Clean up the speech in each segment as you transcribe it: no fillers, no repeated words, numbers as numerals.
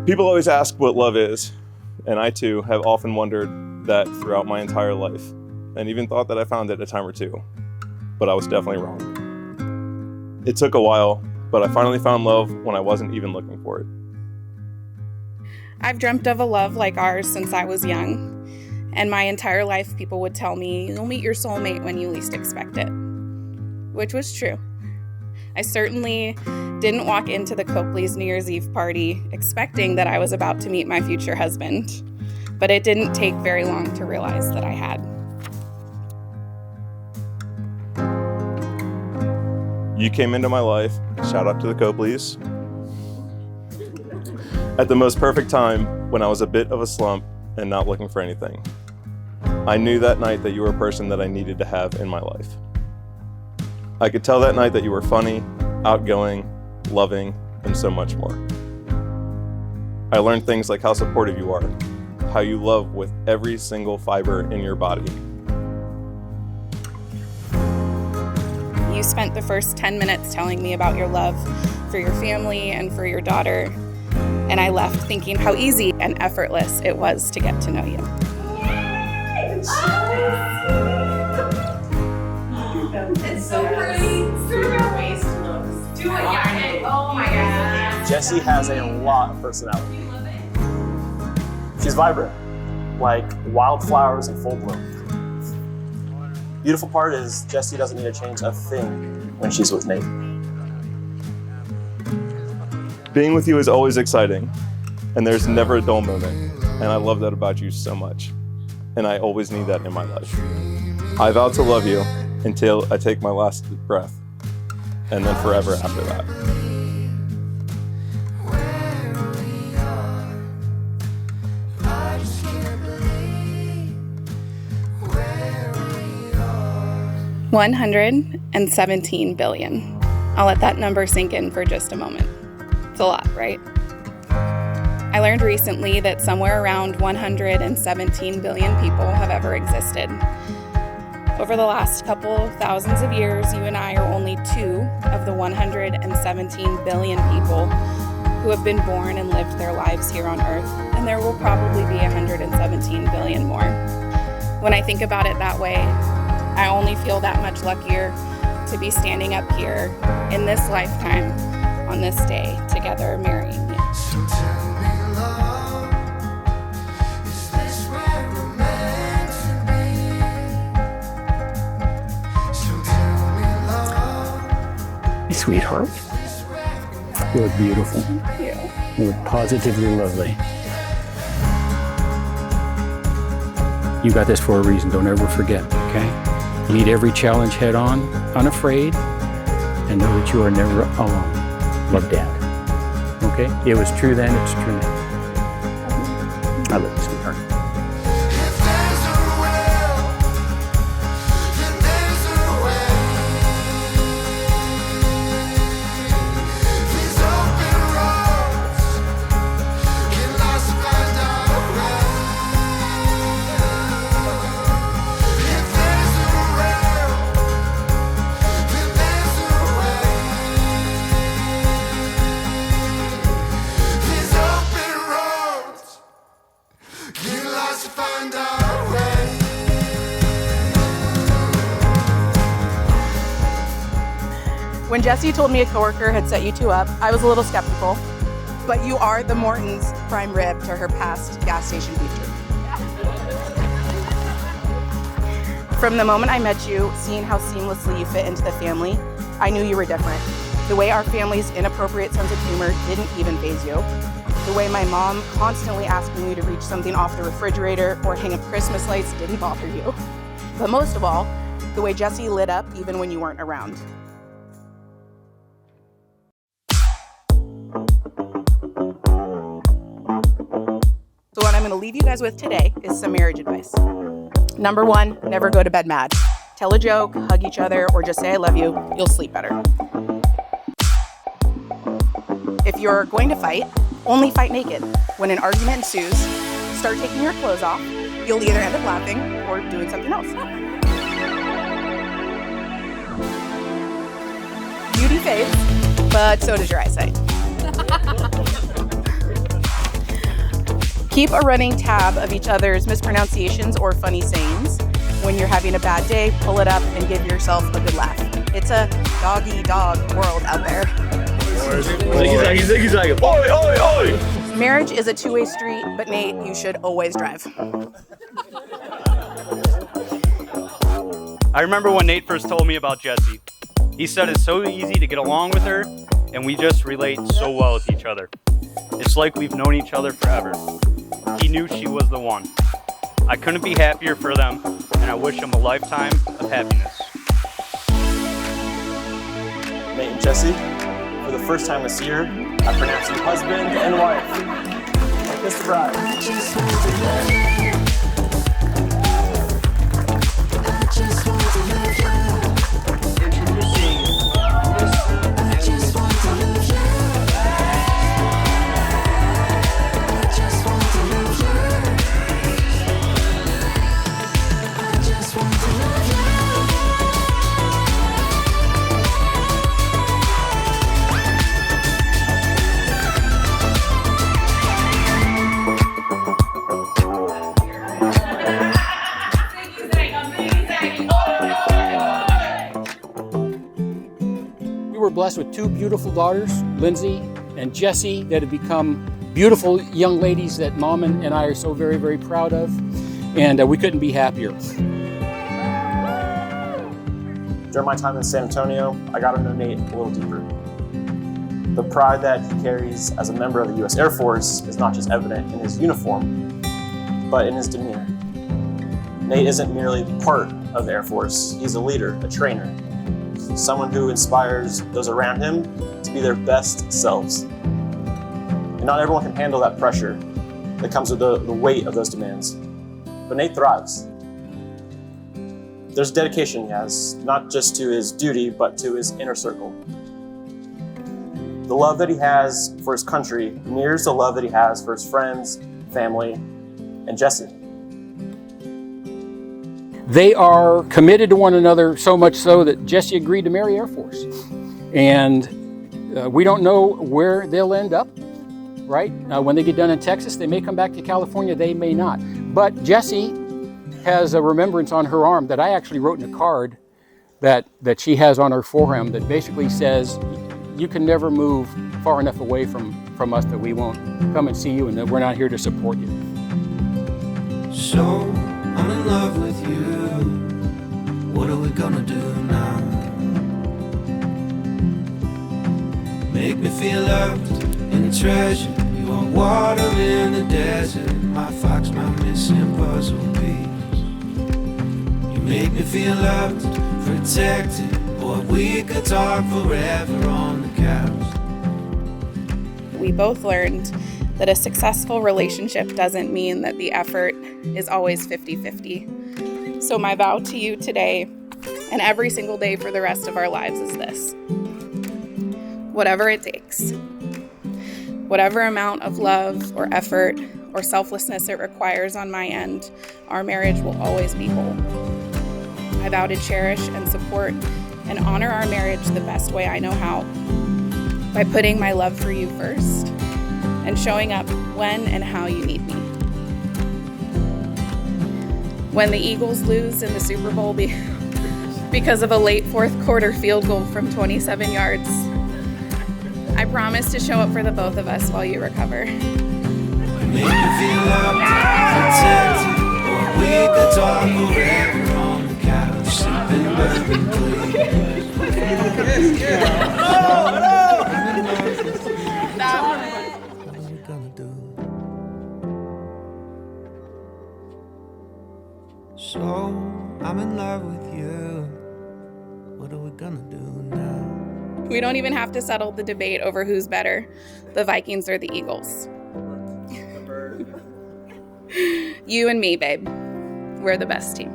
People always ask what love is, and I too have often wondered that throughout my entire life, and even thought that I found it a time or two, but I was definitely wrong. It took a while, but I finally found love when I wasn't even looking for it. I've dreamt of a love like ours since I was young, and my entire life people would tell me, you'll meet your soulmate when you least expect it, which was true. I certainly didn't walk into the Copley's New Year's Eve party expecting that I was about to meet my future husband, but it didn't take very long to realize that I had. You came into my life, shout out to the Copleys, at the most perfect time when I was a bit of a slump and not looking for anything. I knew that night that you were a person that I needed to have in my life. I could tell that night that you were funny, outgoing, loving, and so much more. I learned things like how supportive you are, how you love with every single fiber in your body. You spent the first 10 minutes telling me about your love for your family and for your daughter, and I left thinking how easy and effortless it was to get to know you. It's so pretty. Your waist looks. Do it, yeah. Oh my god. Jessi has a lot of personality. You love it? She's vibrant, like wildflowers in full bloom. Beautiful part is Jessi doesn't need to change a thing when she's with Nate. Being with you is always exciting, and there's never a dull moment, and I love that about you so much, and I always need that in my life. I vow to love you until I take my last breath, and then forever after that. $117 billion. I'll let that number sink in for just a moment. It's a lot, right? I learned recently that somewhere around 117 billion people have ever existed. Over the last couple of thousands of years, you and I are only 2 of the 117 billion people who have been born and lived their lives here on Earth, and there will probably be 117 billion more. When I think about it that way, I only feel that much luckier to be standing up here in this lifetime on this day together marrying you. So tell me, love, is this where we're meant to be? So tell me, love, Hey, sweetheart, you look beautiful. Thank you. You look positively lovely. You got this for a reason. Don't ever forget, okay? Meet every challenge head on, unafraid, and know that you are never alone. Love, Dad. Okay? It was true then, it's true now. I love you, sweetheart. if there's a will, then there's a way. These open roads can lost find our way. If there's a will, then there's a way. These open roads get lost to find our way. When Jessi told me a coworker had set you two up, I was a little skeptical, but you are the Morton's prime rib to her past gas station future. From the moment I met you, seeing how seamlessly you fit into the family, I knew you were different. The way our family's inappropriate sense of humor didn't even faze you. The way my mom constantly asking you to reach something off the refrigerator or hang up Christmas lights didn't bother you. But most of all, the way Jessi lit up even when you weren't around. So what I'm going to leave you guys with today is some marriage advice. Number 1, never go to bed mad. Tell a joke, hug each other, or just say I love you. You'll sleep better. If you're going to fight, only fight naked. When an argument ensues, start taking your clothes off. You'll either end up laughing or doing something else. Beauty fades, but so does your eyesight. Keep a running tab of each other's mispronunciations or funny sayings. When you're having a bad day, pull it up and give yourself a good laugh. It's a dog world out there. He's like, oi, oi, oi! Marriage is a two-way street, but Nate, you should always drive. I remember when Nate first told me about Jessi. He said it's so easy to get along with her, and we just relate so well with each other. It's like we've known each other forever. He knew she was the one. I couldn't be happier for them, and I wish them a lifetime of happiness. Nate and Jessi, for the first time this year, I pronounce you husband and wife. Kiss the bride. Blessed with two beautiful daughters, Lindsay and Jessi, that have become beautiful young ladies that Mom and I are so very, very proud of, and we couldn't be happier. During my time in San Antonio, I got to know Nate a little deeper. The pride that he carries as a member of the U.S. Air Force is not just evident in his uniform, but in his demeanor. Nate isn't merely part of the Air Force, he's a leader, a trainer, someone who inspires those around him to be their best selves. And not everyone can handle that pressure that comes with the weight of those demands. But Nate thrives. There's dedication he has, not just to his duty, but to his inner circle. The love that he has for his country mirrors the love that he has for his friends, family, and Jessi. They are committed to one another, so much so that Jessi agreed to marry Air Force. And we don't know where they'll end up, right? When they get done in Texas, they may come back to California, they may not. But Jessi has a remembrance on her arm that I actually wrote in a card that she has on her forearm that basically says, you can never move far enough away from us that we won't come and see you and that we're not here to support you. So I'm in love with you. What are we gonna do now? Make me feel loved and treasured. You are water in the desert. My fox, my missing puzzle piece. You make me feel loved, protected. Boy, we could talk forever on the couch. We both learned that a successful relationship doesn't mean that the effort is always 50-50. So my vow to you today and every single day for the rest of our lives is this. Whatever it takes, whatever amount of love or effort or selflessness it requires on my end, our marriage will always be whole. I vow to cherish and support and honor our marriage the best way I know how, by putting my love for you first and showing up when and how you need me. When the Eagles lose in the Super Bowl because of a late fourth quarter field goal from 27 yards, I promise to show up for the both of us while you recover. Make me feel loved, protected. Or we could talk forever on the couch, sipping bourbon clean. What are we gonna do? So I'm in love with you. What are we gonna do now? We don't even have to settle the debate over who's better, the Vikings or the Eagles. You and me, babe. We're the best team.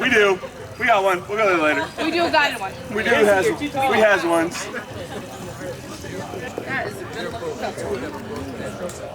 We do. We got one. We'll go there later. We do a guided one. We has ones. That is a good look.